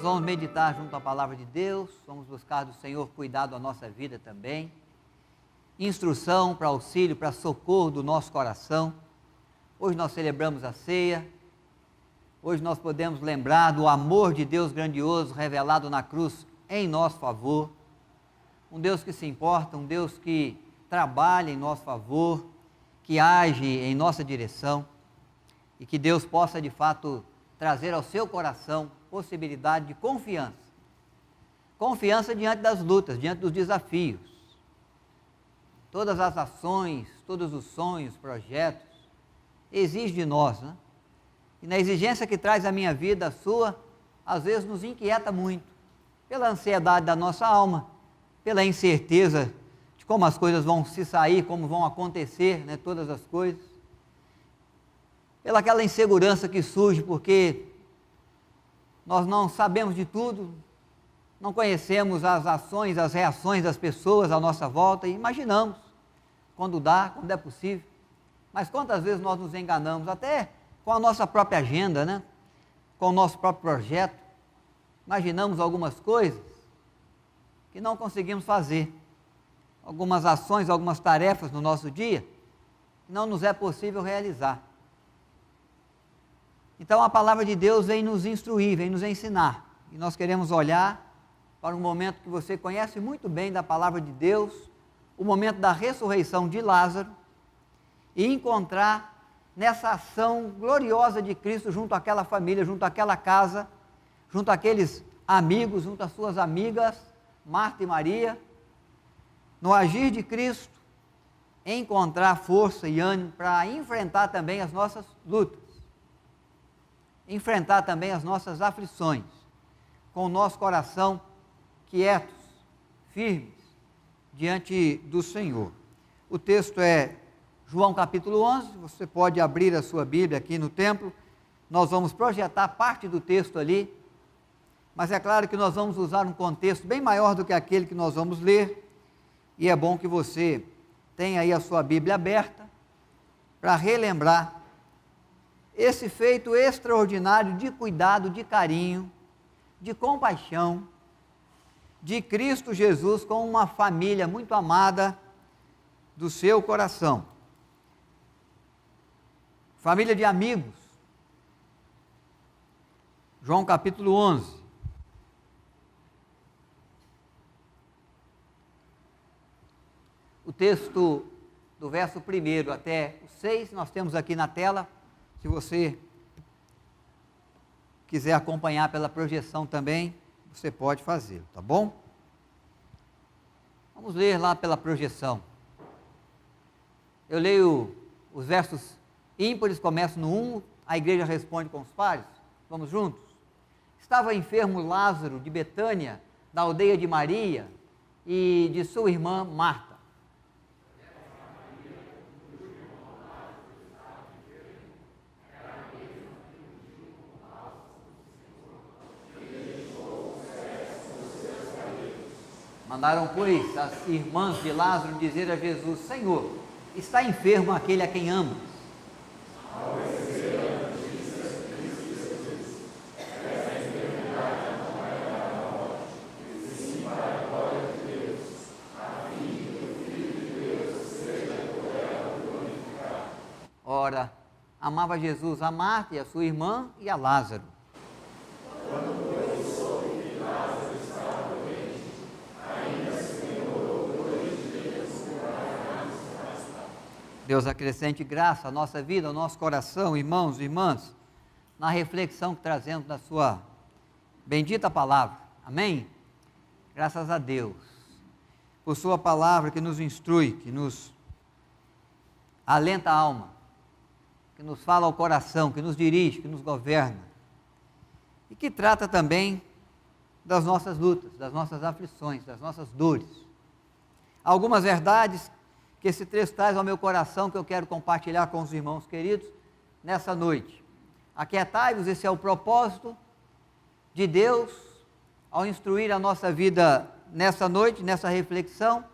Nós vamos meditar junto à palavra de Deus, vamos buscar do Senhor cuidado da nossa vida também, instrução para auxílio, para socorro do nosso coração. Hoje nós celebramos a ceia, hoje nós podemos lembrar do amor de Deus grandioso revelado na cruz em nosso favor, um Deus que se importa, um Deus que trabalha em nosso favor, que age em nossa direção, e que Deus possa de fato trazer ao seu coração possibilidade de confiança. Confiança diante das lutas, diante dos desafios. Todas as ações, todos os sonhos, projetos, exigem de nós, né? E na exigência que traz a minha vida, a sua, às vezes nos inquieta muito, pela ansiedade da nossa alma, pela incerteza de como as coisas vão se sair, como vão acontecer, né, todas as coisas, pela aquela insegurança que surge porque nós não sabemos de tudo, não conhecemos as ações, as reações das pessoas à nossa volta e imaginamos quando dá, quando é possível. Mas quantas vezes nós nos enganamos, até com a nossa própria agenda, né? Com o nosso próprio projeto, imaginamos algumas coisas que não conseguimos fazer, algumas ações, algumas tarefas no nosso dia, que não nos é possível realizar. Então a palavra de Deus vem nos instruir, vem nos ensinar, e nós queremos olhar para um momento que você conhece muito bem da palavra de Deus, o momento da ressurreição de Lázaro, e encontrar nessa ação gloriosa de Cristo junto àquela família, junto àquela casa, junto àqueles amigos, junto às suas amigas, Marta e Maria, no agir de Cristo, encontrar força e ânimo para enfrentar também as nossas lutas, enfrentar também as nossas aflições, com o nosso coração quietos, firmes, diante do Senhor. O texto é João capítulo 11, você pode abrir a sua Bíblia aqui no templo, nós vamos projetar parte do texto ali, mas é claro que nós vamos usar um contexto bem maior do que aquele que nós vamos ler, e é bom que você tenha aí a sua Bíblia aberta, para relembrar esse feito extraordinário de cuidado, de carinho, de compaixão, de Cristo Jesus com uma família muito amada do seu coração. Família de amigos. João capítulo 11. O texto do verso 1 até o 6, nós temos aqui na tela, se você quiser acompanhar pela projeção também, você pode fazê-lo, tá bom? Vamos ler lá pela projeção. Eu leio os versos ímpares, começo no 1, a igreja responde com os pares. Vamos juntos? Estava enfermo Lázaro de Betânia, da aldeia de Maria e de sua irmã Marta. Mandaram, pois, as irmãs de Lázaro dizer a Jesus: Senhor, está enfermo aquele a quem amas. Ao receber a notícia, Cristo Jesus, essa enfermidade não era a morte, e sim para a glória de Deus, a fim de que o Filho de Deus seja por ela glorificado. Ora, amava Jesus a Marta e a sua irmã e a Lázaro. Deus acrescente graça à nossa vida, ao nosso coração, irmãos e irmãs, na reflexão que trazemos da sua bendita palavra. Amém? Graças a Deus, por sua palavra que nos instrui, que nos alenta a alma, que nos fala ao coração, que nos dirige, que nos governa, e que trata também das nossas lutas, das nossas aflições, das nossas dores. Algumas verdades que esse texto traz ao meu coração, que eu quero compartilhar com os irmãos queridos nessa noite. Aquietai-vos, esse é o propósito de Deus ao instruir a nossa vida nessa noite, nessa reflexão,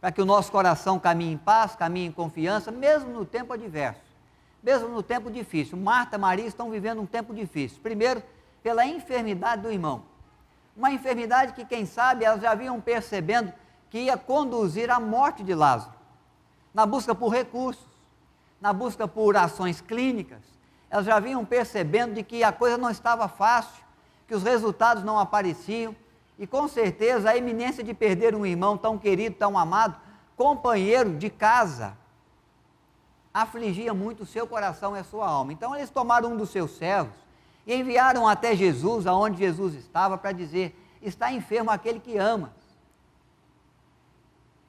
para que o nosso coração caminhe em paz, caminhe em confiança, mesmo no tempo adverso, mesmo no tempo difícil. Marta e Maria estão vivendo um tempo difícil. Primeiro, pela enfermidade do irmão. Uma enfermidade que, quem sabe, elas já vinham percebendo que ia conduzir à morte de Lázaro. Na busca por recursos, na busca por ações clínicas, elas já vinham percebendo de que a coisa não estava fácil, que os resultados não apareciam, e com certeza a iminência de perder um irmão tão querido, tão amado, companheiro de casa, afligia muito o seu coração e a sua alma. Então eles tomaram um dos seus servos e enviaram até Jesus, aonde Jesus estava, para dizer: está enfermo aquele que amas.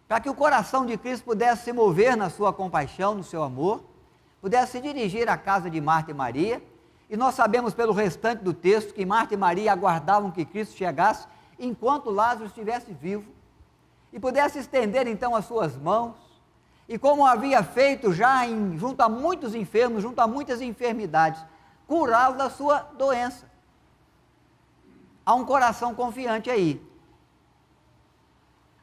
Para que o coração de Cristo pudesse se mover na sua compaixão, no seu amor, pudesse se dirigir à casa de Marta e Maria, e nós sabemos pelo restante do texto que Marta e Maria aguardavam que Cristo chegasse enquanto Lázaro estivesse vivo, e pudesse estender então as suas mãos, e como havia feito já junto a muitos enfermos, junto a muitas enfermidades, curá-los da sua doença. Há um coração confiante aí,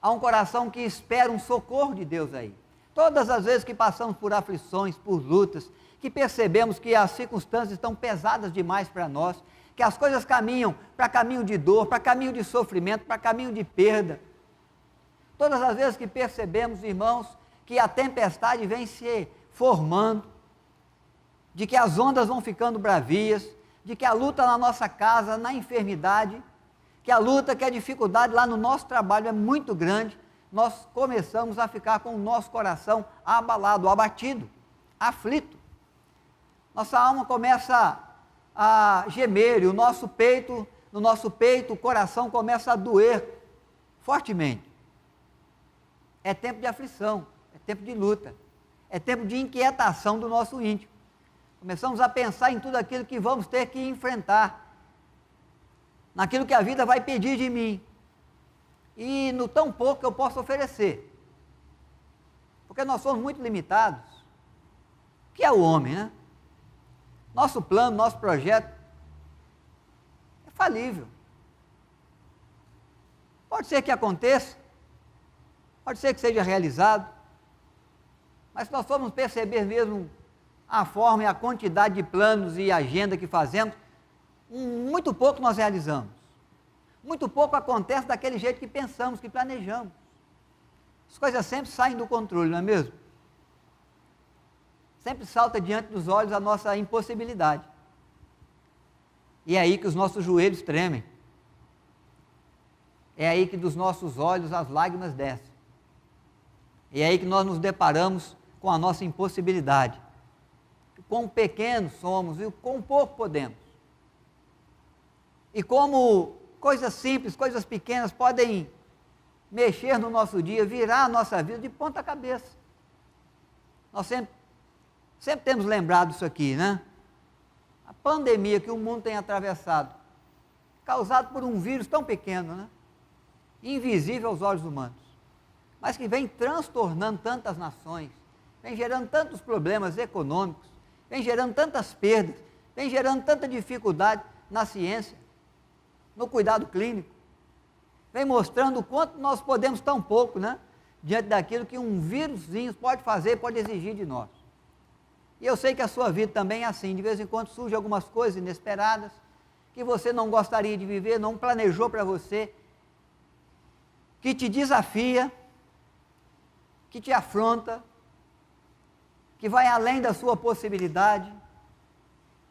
há um coração que espera um socorro de Deus aí. Todas as vezes que passamos por aflições, por lutas, que percebemos que as circunstâncias estão pesadas demais para nós, que as coisas caminham para caminho de dor, para caminho de sofrimento, para caminho de perda. Todas as vezes que percebemos, irmãos, que a tempestade vem se formando, de que as ondas vão ficando bravias, de que a luta na nossa casa, na enfermidade, que a luta, que a dificuldade lá no nosso trabalho é muito grande, nós começamos a ficar com o nosso coração abalado, abatido, aflito. Nossa alma começa a gemer, e no nosso peito o coração começa a doer fortemente. É tempo de aflição, é tempo de luta, é tempo de inquietação do nosso íntimo. Começamos a pensar em tudo aquilo que vamos ter que enfrentar, naquilo que a vida vai pedir de mim, e no tão pouco que eu posso oferecer, porque nós somos muito limitados. O que é o homem, né? Nosso plano, nosso projeto é falível. Pode ser que aconteça, pode ser que seja realizado, mas se nós formos perceber mesmo a forma e a quantidade de planos e agenda que fazemos, muito pouco nós realizamos. Muito pouco acontece daquele jeito que pensamos, que planejamos. As coisas sempre saem do controle, não é mesmo? Sempre salta diante dos olhos a nossa impossibilidade. E é aí que os nossos joelhos tremem. É aí que dos nossos olhos as lágrimas descem. É aí que nós nos deparamos com a nossa impossibilidade. Quão pequenos somos e quão pouco podemos. E como coisas simples, coisas pequenas podem mexer no nosso dia, virar a nossa vida de ponta cabeça. Nós sempre temos lembrado isso aqui, né? A pandemia que o mundo tem atravessado, causado por um vírus tão pequeno, né? Invisível aos olhos humanos, mas que vem transtornando tantas nações, vem gerando tantos problemas econômicos, vem gerando tantas perdas, vem gerando tanta dificuldade na ciência, no cuidado clínico, vem mostrando o quanto nós podemos tão pouco, né? Diante daquilo que um vírusinho pode fazer, pode exigir de nós. E eu sei que a sua vida também é assim, de vez em quando surgem algumas coisas inesperadas, que você não gostaria de viver, não planejou para você, que te desafia, que te afronta, que vai além da sua possibilidade,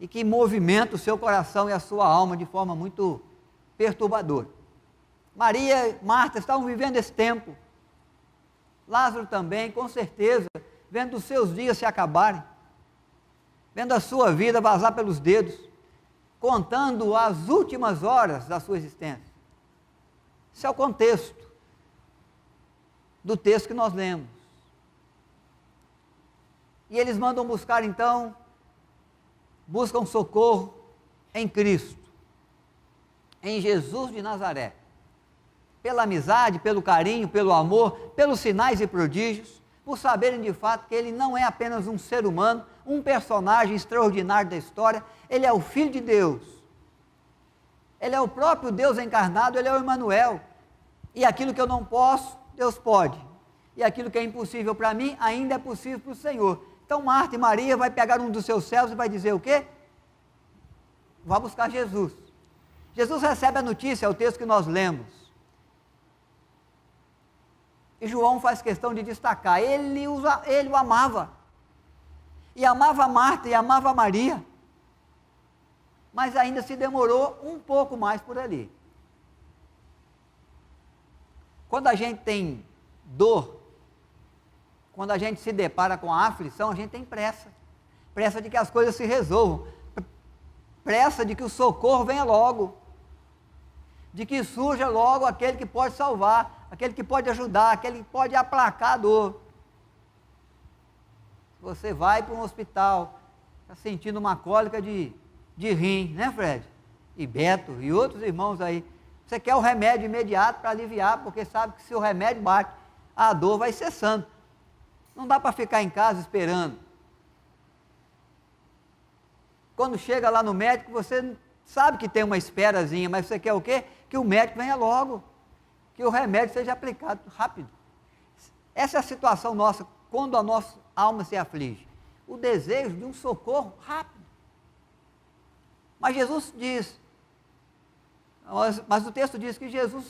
e que movimenta o seu coração e a sua alma de forma muito perturbadora. Maria e Marta estavam vivendo esse tempo, Lázaro também, com certeza, vendo os seus dias se acabarem, vendo a sua vida vazar pelos dedos, contando as últimas horas da sua existência. Esse é o contexto do texto que nós lemos. E eles mandam buscar então, buscam socorro em Cristo, em Jesus de Nazaré, pela amizade, pelo carinho, pelo amor, pelos sinais e prodígios, por saberem de fato que ele não é apenas um ser humano, um personagem extraordinário da história, ele é o Filho de Deus, ele é o próprio Deus encarnado, ele é o Emanuel, e aquilo que eu não posso, Deus pode, e aquilo que é impossível para mim, ainda é possível para o Senhor. Então Marta e Maria vai pegar um dos seus servos e vai dizer o quê? Vá buscar Jesus. Jesus recebe a notícia, é o texto que nós lemos. E João faz questão de destacar, ele o amava. E amava Marta e amava Maria. Mas ainda se demorou um pouco mais por ali. Quando a gente tem dor, quando a gente se depara com a aflição, a gente tem pressa. Pressa de que as coisas se resolvam. Pressa de que o socorro venha logo. De que surja logo aquele que pode salvar, aquele que pode ajudar, aquele que pode aplacar a dor. Você vai para um hospital, está sentindo uma cólica de rim, né, Fred? E Beto e outros irmãos aí. Você quer o remédio imediato para aliviar, porque sabe que se o remédio bate, a dor vai cessando. Não dá para ficar em casa esperando. Quando chega lá no médico, você sabe que tem uma esperazinha, mas você quer o quê? Que o médico venha logo, que o remédio seja aplicado rápido. Essa é a situação nossa, quando a nossa alma se aflige. O desejo de um socorro rápido. Mas Jesus diz, mas o texto diz que Jesus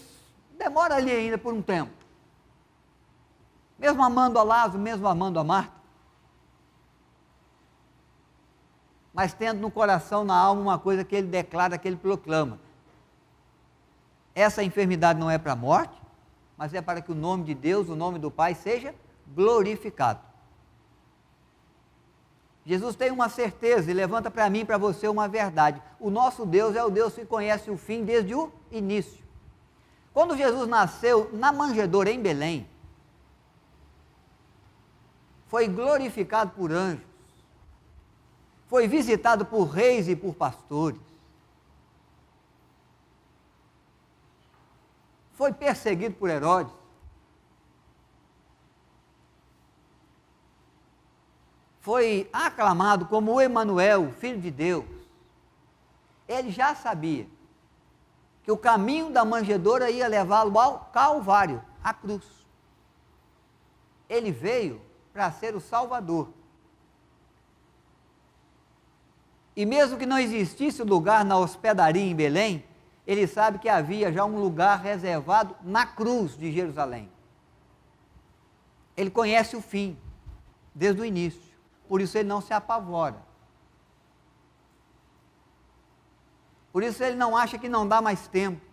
demora ali ainda por um tempo. Mesmo amando a Lázaro, mesmo amando a Marta. Mas tendo no coração, na alma, uma coisa que ele declara, que ele proclama. Essa enfermidade não é para a morte, mas é para que o nome de Deus, o nome do Pai, seja glorificado. Jesus tem uma certeza e levanta para mim e para você uma verdade. O nosso Deus é o Deus que conhece o fim desde o início. Quando Jesus nasceu na manjedoura em Belém, foi glorificado por anjos, foi visitado por reis e por pastores, foi perseguido por Herodes, foi aclamado como o Emanuel, o Filho de Deus. Ele já sabia que o caminho da manjedoura ia levá-lo ao Calvário, à cruz. Ele veio para ser o Salvador. E mesmo que não existisse lugar na hospedaria em Belém, ele sabe que havia já um lugar reservado na cruz de Jerusalém. Ele conhece o fim, desde o início. Por isso ele não se apavora. Por isso ele não acha que não dá mais tempo.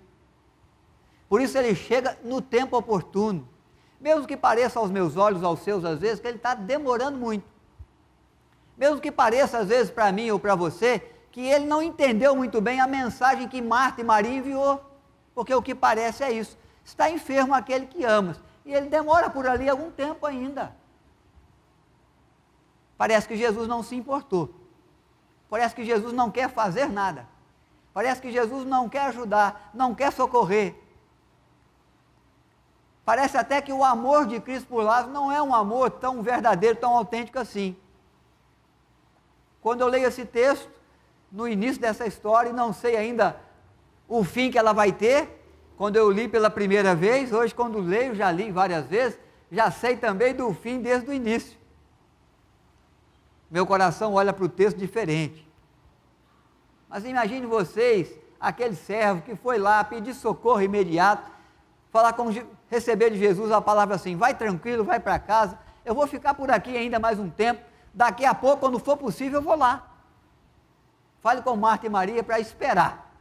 Por isso ele chega no tempo oportuno. Mesmo que pareça aos meus olhos, aos seus, às vezes, que ele está demorando muito. Mesmo que pareça, às vezes, para mim ou para você, que ele não entendeu muito bem a mensagem que Marta e Maria enviou. Porque o que parece é isso. Está enfermo aquele que amas. E ele demora por ali algum tempo ainda. Parece que Jesus não se importou. Parece que Jesus não quer fazer nada. Parece que Jesus não quer ajudar, não quer socorrer. Parece até que o amor de Cristo por Lázaro não é um amor tão verdadeiro, tão autêntico assim. Quando eu leio esse texto, no início dessa história, e não sei ainda o fim que ela vai ter, quando eu li pela primeira vez, hoje quando leio, já li várias vezes, já sei também do fim desde o início. Meu coração olha para o texto diferente. Mas imagine vocês, aquele servo que foi lá pedir socorro imediato, receber de Jesus a palavra assim, vai tranquilo, vai para casa, eu vou ficar por aqui ainda mais um tempo, daqui a pouco, quando for possível, eu vou lá. Fale com Marta e Maria para esperar.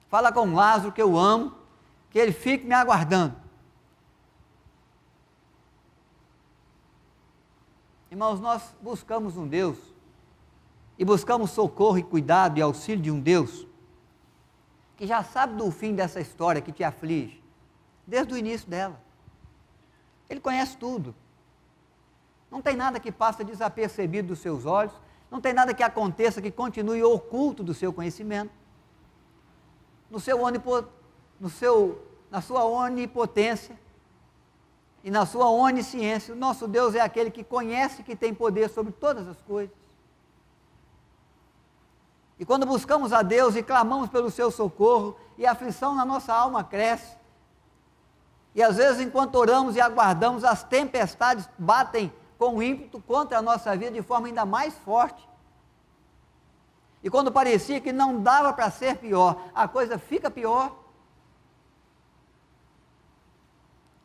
Fala com Lázaro, que eu amo, que ele fique me aguardando. Irmãos, nós buscamos um Deus, e buscamos socorro e cuidado e auxílio de um Deus, que já sabe do fim dessa história que te aflige, desde o início dela. Ele conhece tudo. Não tem nada que passa desapercebido dos seus olhos, não tem nada que aconteça que continue oculto do seu conhecimento. Na sua onipotência e na sua onisciência, o nosso Deus é aquele que conhece, que tem poder sobre todas as coisas. E quando buscamos a Deus e clamamos pelo seu socorro, e a aflição na nossa alma cresce, e às vezes enquanto oramos e aguardamos, as tempestades batem com ímpeto contra a nossa vida de forma ainda mais forte. E quando parecia que não dava para ser pior, a coisa fica pior.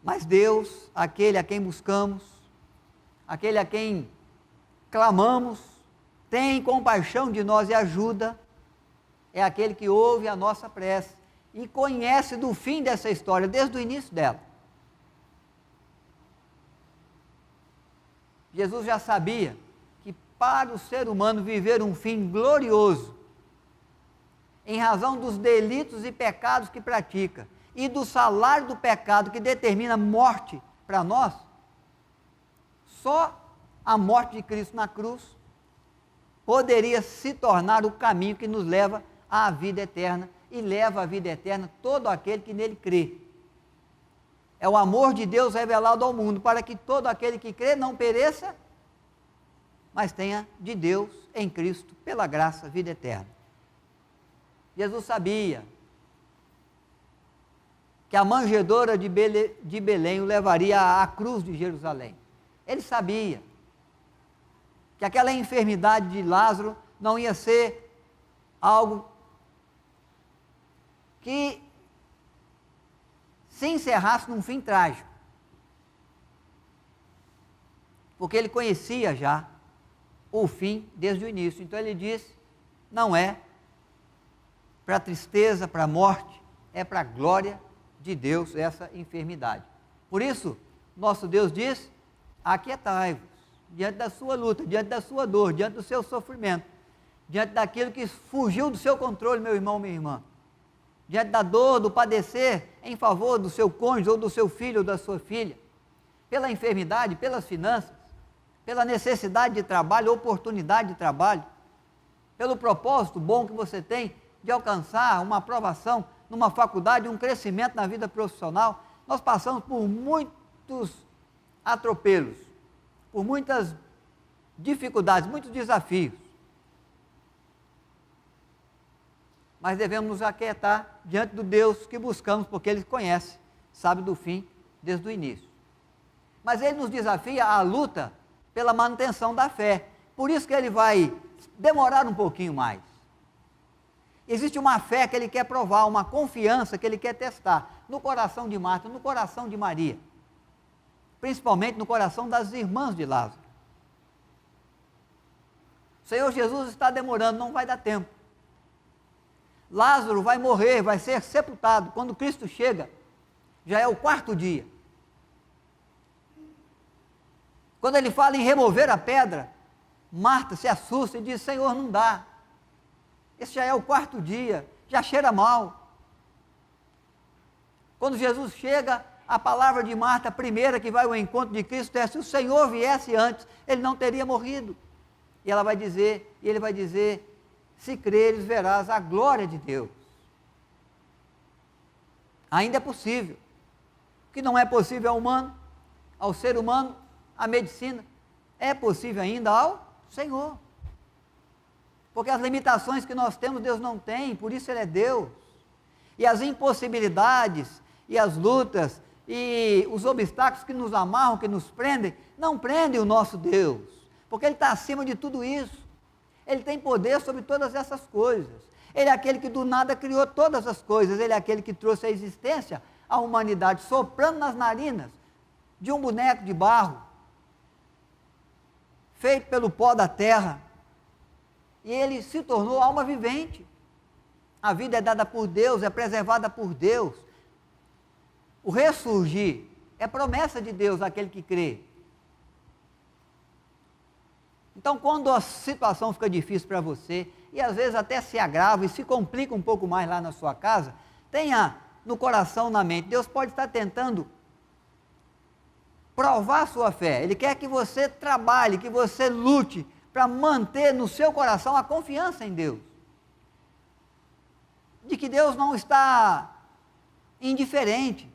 Mas Deus, aquele a quem buscamos, aquele a quem clamamos, tem compaixão de nós e ajuda, é aquele que ouve a nossa prece e conhece do fim dessa história, desde o início dela. Jesus já sabia que para o ser humano viver um fim glorioso, em razão dos delitos e pecados que pratica, e do salário do pecado que determina morte para nós, só a morte de Cristo na cruz poderia se tornar o caminho que nos leva à vida eterna, e leva à vida eterna todo aquele que nele crê. É o amor de Deus revelado ao mundo, para que todo aquele que crê não pereça, mas tenha de Deus em Cristo, pela graça, vida eterna. Jesus sabia que a manjedoura de Belém o levaria à cruz de Jerusalém. Ele sabia que aquela enfermidade de Lázaro não ia ser algo que se encerrasse num fim trágico, porque ele conhecia já o fim desde o início. Então ele disse, não é para a tristeza, para a morte, é para a glória de Deus essa enfermidade. Por isso, nosso Deus diz, aquietai-vos, diante da sua luta, diante da sua dor, diante do seu sofrimento, diante daquilo que fugiu do seu controle, meu irmão, minha irmã, diante da dor, do padecer em favor do seu cônjuge, ou do seu filho, ou da sua filha, pela enfermidade, pelas finanças, pela necessidade de trabalho, oportunidade de trabalho, pelo propósito bom que você tem de alcançar uma aprovação numa faculdade, um crescimento na vida profissional. Nós passamos por muitos atropelos, por muitas dificuldades, muitos desafios. Mas devemos nos aquietar diante do Deus que buscamos, porque Ele conhece, sabe do fim desde o início. Mas Ele nos desafia à luta pela manutenção da fé. Por isso que Ele vai demorar um pouquinho mais. Existe uma fé que Ele quer provar, uma confiança que Ele quer testar no coração de Marta, no coração de Maria, principalmente no coração das irmãs de Lázaro. O Senhor Jesus está demorando, não vai dar tempo. Lázaro vai morrer, vai ser sepultado. Quando Cristo chega, já é o 4º dia. Quando Ele fala em remover a pedra, Marta se assusta e diz, Senhor, não dá. Esse já é o 4º dia, já cheira mal. Quando Jesus chega, a palavra de Marta, a primeira que vai ao encontro de Cristo, é: se o Senhor viesse antes, Ele não teria morrido. E ela vai dizer, e Ele vai dizer, se creres, verás a glória de Deus. Ainda é possível. O que não é possível ao humano, ao ser humano, à medicina, é possível ainda ao Senhor. Porque as limitações que nós temos, Deus não tem, por isso Ele é Deus. E as impossibilidades, e as lutas, e os obstáculos que nos amarram, que nos prendem, não prendem o nosso Deus, porque Ele está acima de tudo isso. Ele tem poder sobre todas essas coisas. Ele é aquele que do nada criou todas as coisas. Ele é aquele que trouxe à existência a humanidade, soprando nas narinas de um boneco de barro, feito pelo pó da terra, e ele se tornou alma vivente. A vida é dada por Deus, é preservada por Deus. O ressurgir é promessa de Deus àquele que crê. Então, quando a situação fica difícil para você, e às vezes até se agrava e se complica um pouco mais lá na sua casa, tenha no coração, na mente, Deus pode estar tentando provar a sua fé. Ele quer que você trabalhe, que você lute para manter no seu coração a confiança em Deus. De que Deus não está indiferente,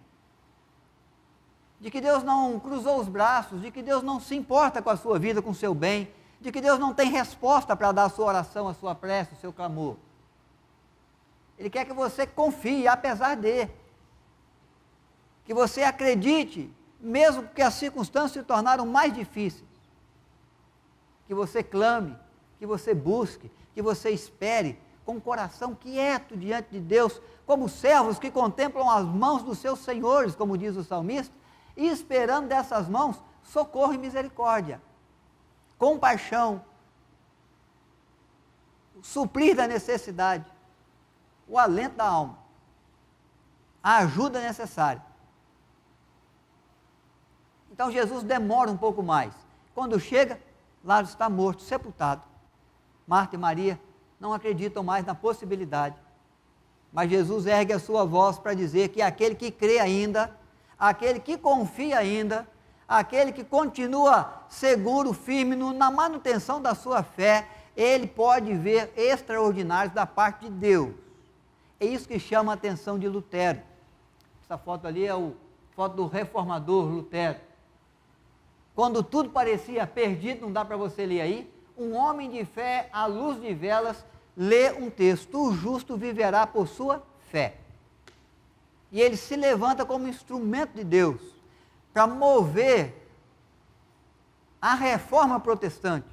de que Deus não cruzou os braços, de que Deus não se importa com a sua vida, com o seu bem, de que Deus não tem resposta para dar a sua oração, a sua prece, o seu clamor. Ele quer que você confie, apesar de, que você acredite, mesmo que as circunstâncias se tornaram mais difíceis, que você clame, que você busque, que você espere com o coração quieto diante de Deus, como servos que contemplam as mãos dos seus senhores, como diz o salmista, e esperando dessas mãos socorro e misericórdia, compaixão, suprir da necessidade, o alento da alma, a ajuda necessária. Então Jesus demora um pouco mais. Quando chega, Lázaro está morto, sepultado. Marta e Maria não acreditam mais na possibilidade. Mas Jesus ergue a sua voz para dizer que aquele que crê ainda, aquele que confia ainda, aquele que continua seguro, firme na manutenção da sua fé, ele pode ver extraordinários da parte de Deus. É isso que chama a atenção de Lutero. Essa foto ali é a foto do reformador Lutero. Quando tudo parecia perdido, não dá para você ler aí, um homem de fé, à luz de velas, lê um texto: o justo viverá por sua fé. E ele se levanta como instrumento de Deus para mover a reforma protestante,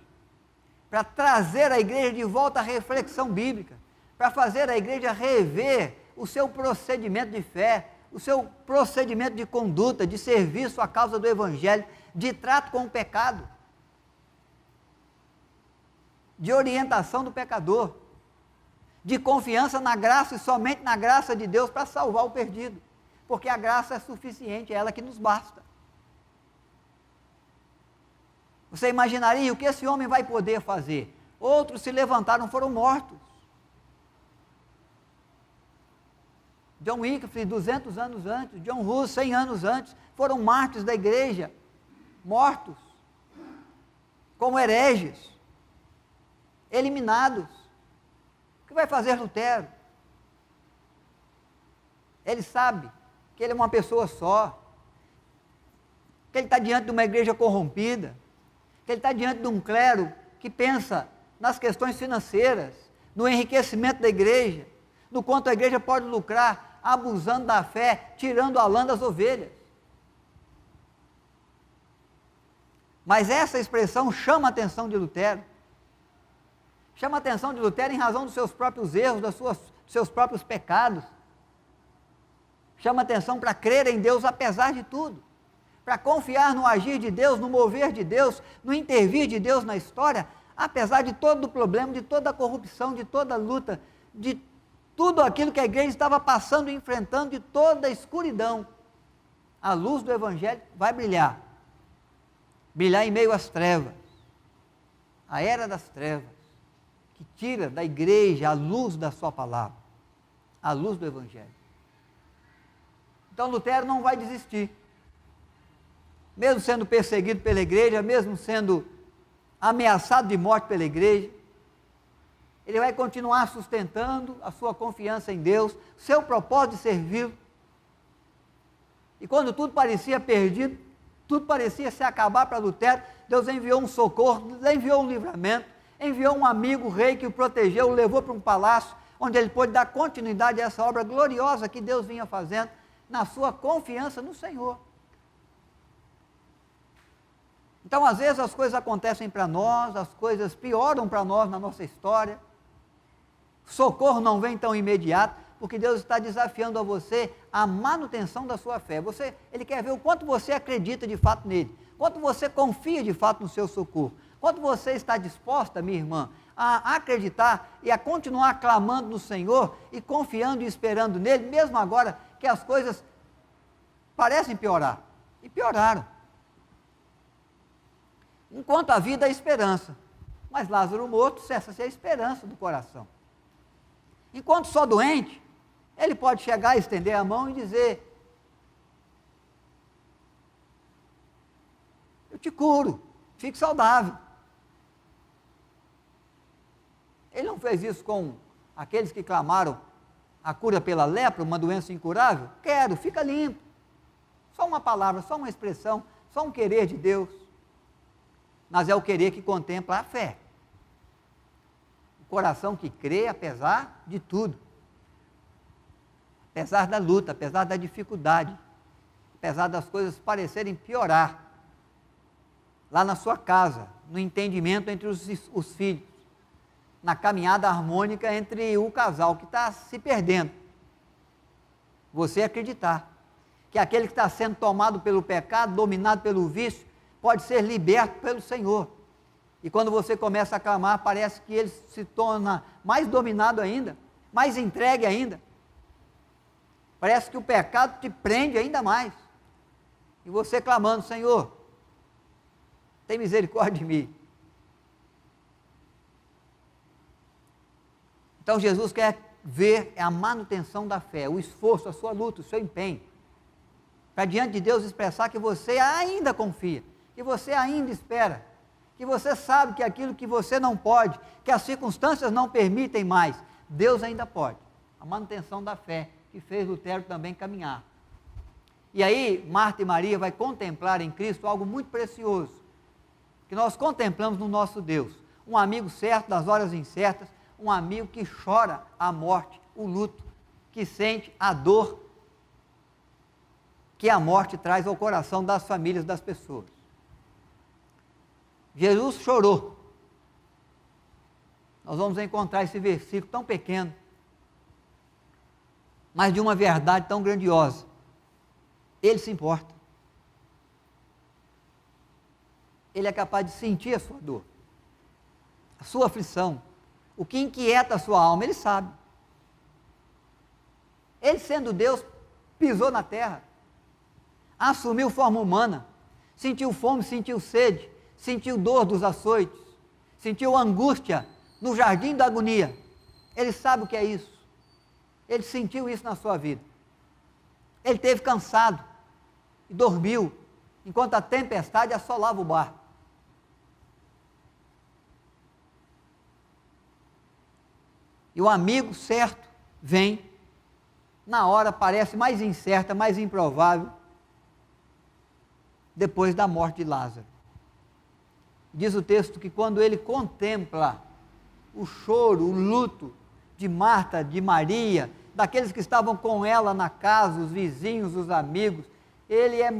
para trazer a igreja de volta à reflexão bíblica, para fazer a igreja rever o seu procedimento de fé, o seu procedimento de conduta, de serviço à causa do Evangelho, de trato com o pecado, de orientação do pecador, de confiança na graça e somente na graça de Deus para salvar o perdido, porque a graça é suficiente, é ela que nos basta. Você imaginaria o que esse homem vai poder fazer? Outros se levantaram, foram mortos. John Wycliffe, 200 anos antes, John Hus, 100 anos antes, foram mártires da igreja, mortos, como hereges, eliminados. O que vai fazer Lutero? Ele sabe que ele é uma pessoa só, que ele está diante de uma igreja corrompida, que ele está diante de um clero que pensa nas questões financeiras, no enriquecimento da igreja, no quanto a igreja pode lucrar, abusando da fé, tirando a lã das ovelhas. Mas essa expressão chama a atenção de Lutero. Chama a atenção de Lutero em razão dos seus próprios erros, dos seus próprios pecados. Chama a atenção para crer em Deus apesar de tudo, para confiar no agir de Deus, no mover de Deus, no intervir de Deus na história, apesar de todo o problema, de toda a corrupção, de toda a luta, de tudo aquilo que a igreja estava passando e enfrentando, de toda a escuridão. A luz do Evangelho vai brilhar. Brilhar em meio às trevas, a era das trevas, que tira da igreja a luz da sua palavra, a luz do Evangelho. Então Lutero não vai desistir, mesmo sendo perseguido pela igreja, mesmo sendo ameaçado de morte pela igreja, ele vai continuar sustentando a sua confiança em Deus, seu propósito de servi-lo. E quando tudo parecia perdido, tudo parecia se acabar para Lutero, Deus enviou um socorro, enviou um livramento, enviou um amigo rei que o protegeu, o levou para um palácio, onde ele pôde dar continuidade a essa obra gloriosa que Deus vinha fazendo, na sua confiança no Senhor. Então, às vezes as coisas acontecem para nós, as coisas pioram para nós na nossa história, socorro não vem tão imediato, porque Deus está desafiando a você a manutenção da sua fé. Ele quer ver o quanto você acredita de fato nele, quanto você confia de fato no seu socorro, quanto você está disposta, minha irmã, a acreditar e a continuar clamando no Senhor e confiando e esperando nele, mesmo agora que as coisas parecem piorar, e pioraram. Enquanto a vida é esperança, mas Lázaro morto cessa-se a esperança do coração. Enquanto só doente, ele pode chegar, estender a mão e dizer: eu te curo, fique saudável. Ele não fez isso com aqueles que clamaram a cura pela lepra, uma doença incurável? Quero, fica limpo. Só uma palavra, só uma expressão, só um querer de Deus. Mas é o querer que contempla a fé. O coração que crê apesar de tudo. Apesar da luta, apesar da dificuldade, apesar das coisas parecerem piorar. Lá na sua casa, no entendimento entre os filhos. na caminhada harmônica entre o casal que está se perdendo. Você acreditar que aquele que está sendo tomado pelo pecado, dominado pelo vício, pode ser liberto pelo Senhor. E quando você começa a clamar, parece que ele se torna mais dominado ainda, mais entregue ainda. Parece que o pecado te prende ainda mais. E você clamando: Senhor, tem misericórdia de mim. Então Jesus quer ver a manutenção da fé, o esforço, a sua luta, o seu empenho, para diante de Deus expressar que você ainda confia, que você ainda espera, que você sabe que aquilo que você não pode, que as circunstâncias não permitem mais, Deus ainda pode. A manutenção da fé, que fez Lutero também caminhar. E aí, Marta e Maria vai contemplar em Cristo algo muito precioso, que nós contemplamos no nosso Deus, um amigo certo das horas incertas, um amigo que chora a morte, o luto, que sente a dor que a morte traz ao coração das famílias das pessoas. Jesus chorou. Nós vamos encontrar esse versículo tão pequeno, mas de uma verdade tão grandiosa. Ele se importa. Ele é capaz de sentir a sua dor, a sua aflição, o que inquieta a sua alma, ele sabe. Ele, sendo Deus, pisou na terra, assumiu forma humana, sentiu fome, sentiu sede, sentiu dor dos açoites, sentiu angústia no jardim da agonia. Ele sabe o que é isso. Ele sentiu isso na sua vida. Ele esteve cansado e dormiu enquanto a tempestade assolava o barco. E o amigo certo vem, na hora parece mais incerta, mais improvável, depois da morte de Lázaro. Diz o texto que quando ele contempla o choro, o luto de Marta, de Maria, daqueles que estavam com ela na casa, os vizinhos, os amigos, ele é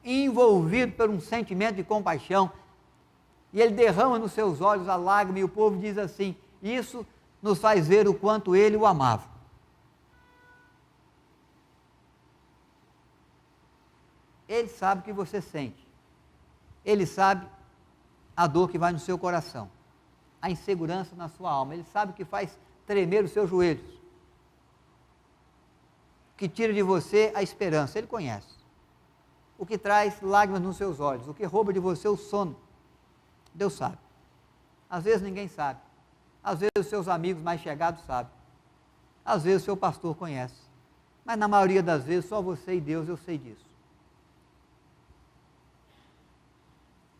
envolvido por um sentimento de compaixão, e ele derrama nos seus olhos a lágrima, e o povo diz assim: isso nos faz ver o quanto ele o amava. Ele sabe o que você sente, ele sabe a dor que vai no seu coração, a insegurança na sua alma, ele sabe o que faz tremer os seus joelhos, o que tira de você a esperança, ele conhece, o que traz lágrimas nos seus olhos, o que rouba de você o sono, Deus sabe. Às vezes ninguém sabe, às vezes os seus amigos mais chegados sabem, às vezes o seu pastor conhece, mas na maioria das vezes só você e Deus, eu sei disso.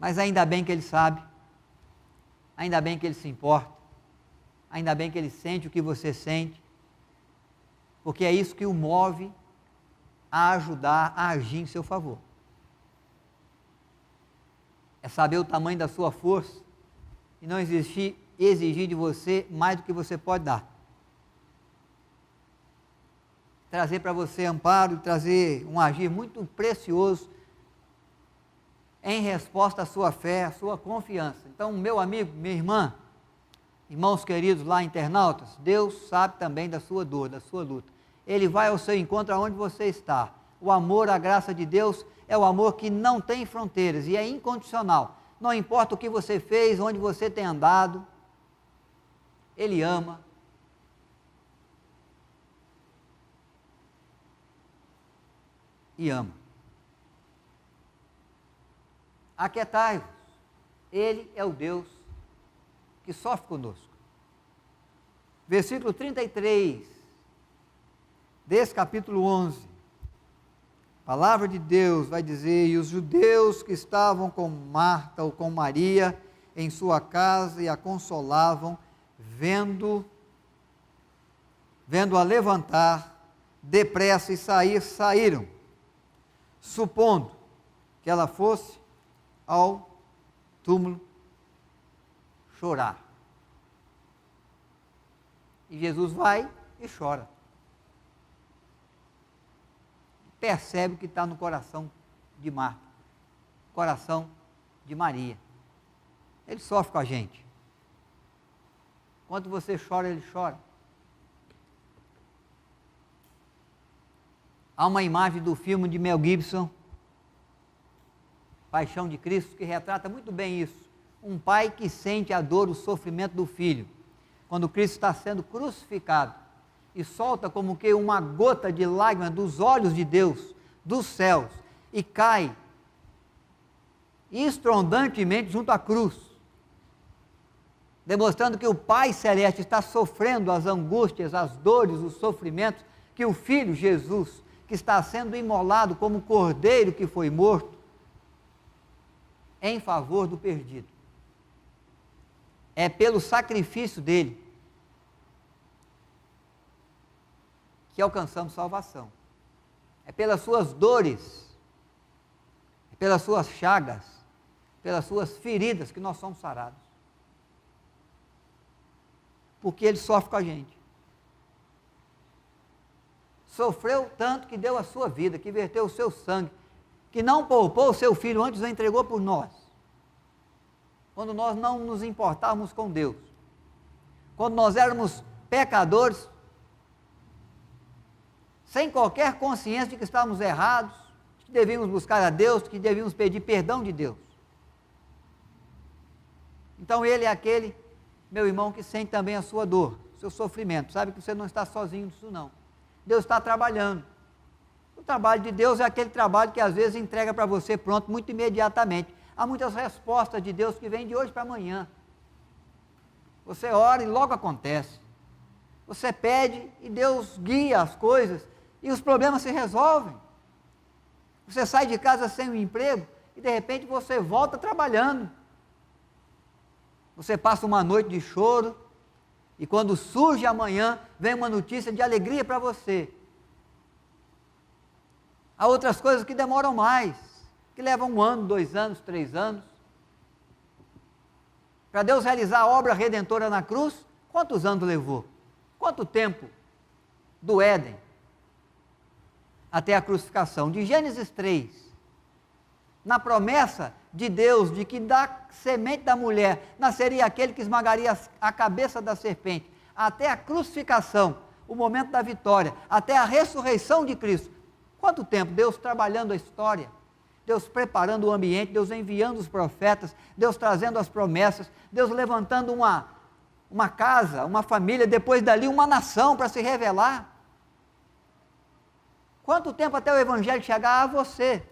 Mas ainda bem que ele sabe, ainda bem que ele se importa, ainda bem que ele sente o que você sente, porque é isso que o move a ajudar, a agir em seu favor. É saber o tamanho da sua força e não exigir de você mais do que você pode dar. Trazer para você amparo, trazer um agir muito precioso em resposta à sua fé, à sua confiança. Então, meu amigo, minha irmã, irmãos queridos lá, internautas, Deus sabe também da sua dor, da sua luta. Ele vai ao seu encontro aonde você está. O amor, a graça de Deus é o amor que não tem fronteiras e é incondicional. Não importa o que você fez, onde você tem andado, Ele ama. E ama. Aquietai-vos, Ele é o Deus que sofre conosco. Versículo 33, desse capítulo 11, a palavra de Deus vai dizer: e os judeus que estavam com Marta ou com Maria em sua casa e a consolavam, vendo-a levantar depressa e sair, saíram, supondo que ela fosse ao túmulo chorar. E Jesus vai e chora. Percebe o que está no coração de Marta, coração de Maria. Ele sofre com a gente. Enquanto você chora, ele chora. Há uma imagem do filme de Mel Gibson, Paixão de Cristo, que retrata muito bem isso. Um pai que sente a dor, o sofrimento do filho, quando Cristo está sendo crucificado, e solta como que uma gota de lágrima dos olhos de Deus, dos céus, e cai estrondantemente junto à cruz, demonstrando que o Pai Celeste está sofrendo as angústias, as dores, os sofrimentos, que o Filho Jesus, que está sendo imolado como cordeiro que foi morto, em favor do perdido. É pelo sacrifício dele que alcançamos salvação. É pelas suas dores, é pelas suas chagas, pelas suas feridas que nós somos sarados. Porque ele sofre com a gente. Sofreu tanto que deu a sua vida, que verteu o seu sangue, que não poupou o seu filho, antes o entregou por nós. Quando nós não nos importávamos com Deus, quando nós éramos pecadores, sem qualquer consciência de que estávamos errados, que devíamos buscar a Deus, que devíamos pedir perdão de Deus. Então ele é aquele, meu irmão, que sente também a sua dor, o seu sofrimento, sabe que você não está sozinho nisso não. Deus está trabalhando. O trabalho de Deus é aquele trabalho que às vezes entrega para você pronto, muito imediatamente. Há muitas respostas de Deus que vêm de hoje para amanhã. Você ora e logo acontece. Você pede e Deus guia as coisas e os problemas se resolvem. Você sai de casa sem um emprego e de repente você volta trabalhando. Você passa uma noite de choro e quando surge amanhã, vem uma notícia de alegria para você. Há outras coisas que demoram mais, que levam 1 ano, 2 anos, 3 anos. Para Deus realizar a obra redentora na cruz, quantos anos levou? Quanto tempo? Do Éden até a crucificação. De Gênesis 3, na promessa de Deus de que da semente da mulher nasceria aquele que esmagaria a cabeça da serpente, até a crucificação, o momento da vitória, até a ressurreição de Cristo. Quanto tempo? Deus trabalhando a história, Deus preparando o ambiente, Deus enviando os profetas, Deus trazendo as promessas, Deus levantando uma casa, uma família, depois dali uma nação para se revelar. Quanto tempo até o Evangelho chegar a você?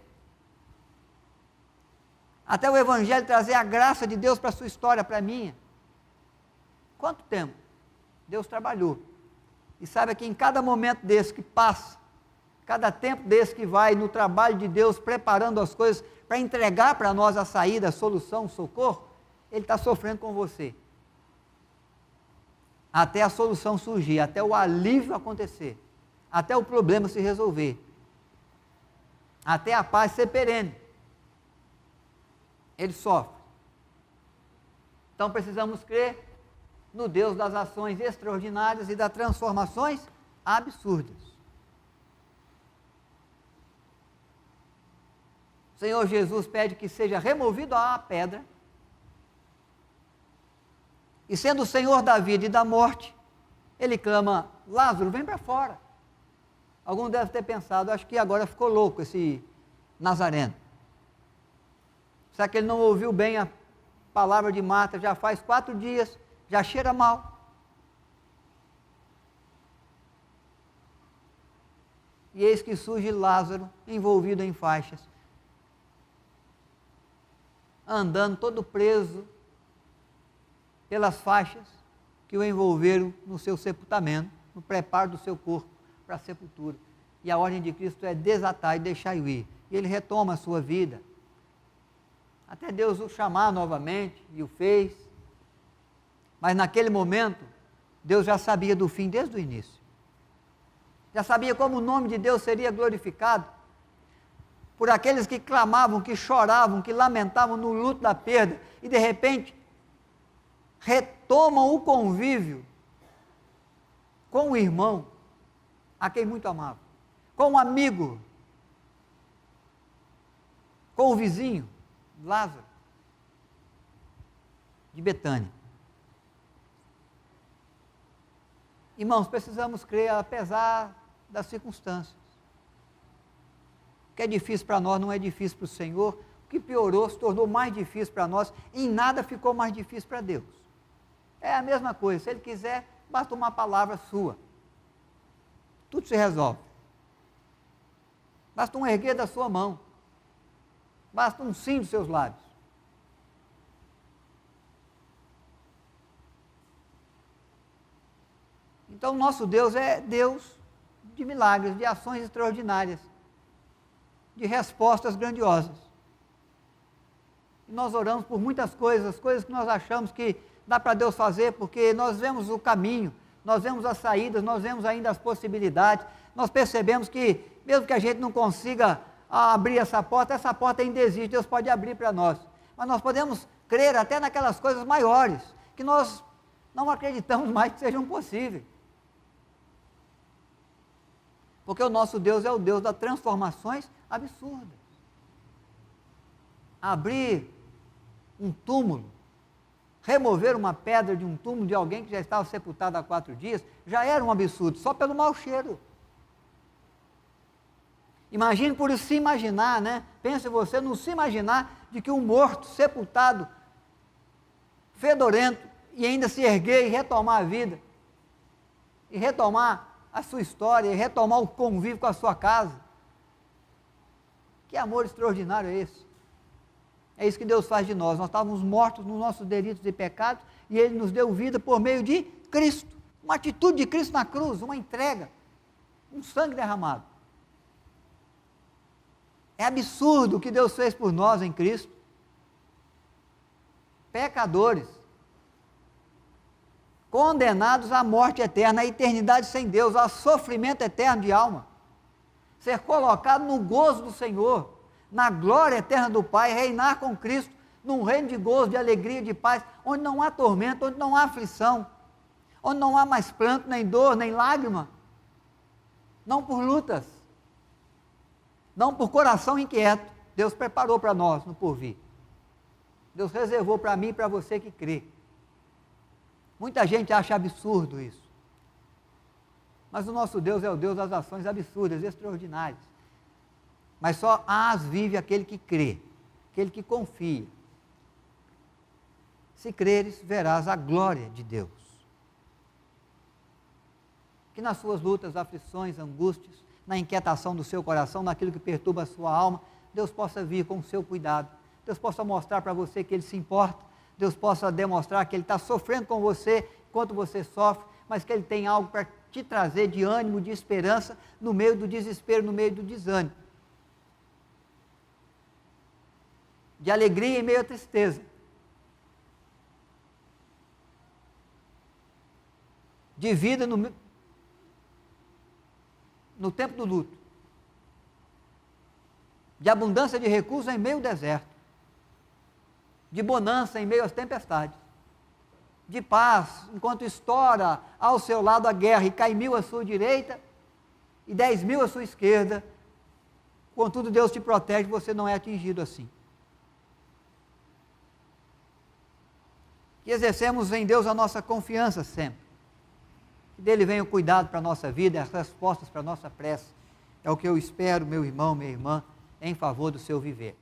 Até o Evangelho trazer a graça de Deus para a sua história, para a minha? Quanto tempo? Deus trabalhou. E sabe que em cada momento desse que passa, cada tempo desse que vai no trabalho de Deus, preparando as coisas para entregar para nós a saída, a solução, o socorro, Ele está sofrendo com você. Até a solução surgir, até o alívio acontecer, até o problema se resolver, até a paz ser perene. Ele sofre. Então precisamos crer no Deus das ações extraordinárias e das transformações absurdas. O Senhor Jesus pede que seja removido a pedra, e sendo o Senhor da vida e da morte, Ele clama, Lázaro, vem para fora. Alguns devem ter pensado, acho que agora ficou louco esse Nazareno. Será que ele não ouviu bem a palavra de Marta? Já faz 4 dias, já cheira mal. E eis que surge Lázaro, envolvido em faixas, andando todo preso pelas faixas que o envolveram no seu sepultamento, no preparo do seu corpo para a sepultura. E a ordem de Cristo é desatar e deixar-o ir. E ele retoma a sua vida. Até Deus o chamar novamente, e o fez. Mas naquele momento, Deus já sabia do fim desde o início. Já sabia como o nome de Deus seria glorificado por aqueles que clamavam, que choravam, que lamentavam no luto da perda, e de repente retomam o convívio com o irmão, a quem muito amava, com o amigo, com o vizinho, Lázaro, de Betânia. Irmãos, precisamos crer apesar das circunstâncias. O que é difícil para nós não é difícil para o Senhor. O que piorou se tornou mais difícil para nós. Em nada ficou mais difícil para Deus. É a mesma coisa. Se Ele quiser, basta uma palavra sua. Tudo se resolve. Basta um erguer da sua mão. Basta um sim dos seus lábios. Então, nosso Deus é Deus de milagres, de ações extraordinárias, de respostas grandiosas. E nós oramos por muitas coisas que nós achamos que dá para Deus fazer, porque nós vemos o caminho, nós vemos as saídas, nós vemos ainda as possibilidades, nós percebemos que, mesmo que a gente não consiga abrir essa porta ainda existe, Deus pode abrir para nós. Mas nós podemos crer até naquelas coisas maiores, que nós não acreditamos mais que sejam possíveis. Porque o nosso Deus é o Deus das transformações absurdas. Abrir um túmulo, remover uma pedra de um túmulo de alguém que já estava sepultado há 4 dias, já era um absurdo, só pelo mau cheiro. Imagine por isso se imaginar, né? Pense você não se imaginar de que um morto, sepultado, fedorento, e ainda se erguer e retomar a vida, e retomar a sua história, e retomar o convívio com a sua casa. Que amor extraordinário é esse? É isso que Deus faz de nós. Nós estávamos mortos nos nossos delitos e pecados, e Ele nos deu vida por meio de Cristo. Uma atitude de Cristo na cruz, uma entrega, um sangue derramado. É absurdo o que Deus fez por nós em Cristo. Pecadores, condenados à morte eterna, à eternidade sem Deus, ao sofrimento eterno de alma. Ser colocado no gozo do Senhor, na glória eterna do Pai, reinar com Cristo, num reino de gozo, de alegria, de paz, onde não há tormento, onde não há aflição, onde não há mais pranto, nem dor, nem lágrima, não por lutas, não por coração inquieto. Deus preparou para nós no porvir. Deus reservou para mim e para você que crê. Muita gente acha absurdo isso. Mas o nosso Deus é o Deus das ações absurdas, extraordinárias. Mas só as vive aquele que crê, aquele que confia. Se creres, verás a glória de Deus. Que nas suas lutas, aflições, angústias, na inquietação do seu coração, naquilo que perturba a sua alma, Deus possa vir com o seu cuidado. Deus possa mostrar para você que Ele se importa. Deus possa demonstrar que Ele está sofrendo com você, enquanto você sofre, mas que Ele tem algo para te trazer de ânimo, de esperança, no meio do desespero, no meio do desânimo. De alegria em meio à tristeza. De vida no tempo do luto. De abundância de recursos em meio ao deserto. De bonança em meio às tempestades. De paz, enquanto estoura ao seu lado a guerra e cai 1000 à sua direita e 10.000 à sua esquerda. Contudo, Deus te protege, você não é atingido assim. Que exercemos em Deus a nossa confiança sempre. Que dele venha o cuidado para a nossa vida, as respostas para a nossa prece. É o que eu espero, meu irmão, minha irmã, em favor do seu viver.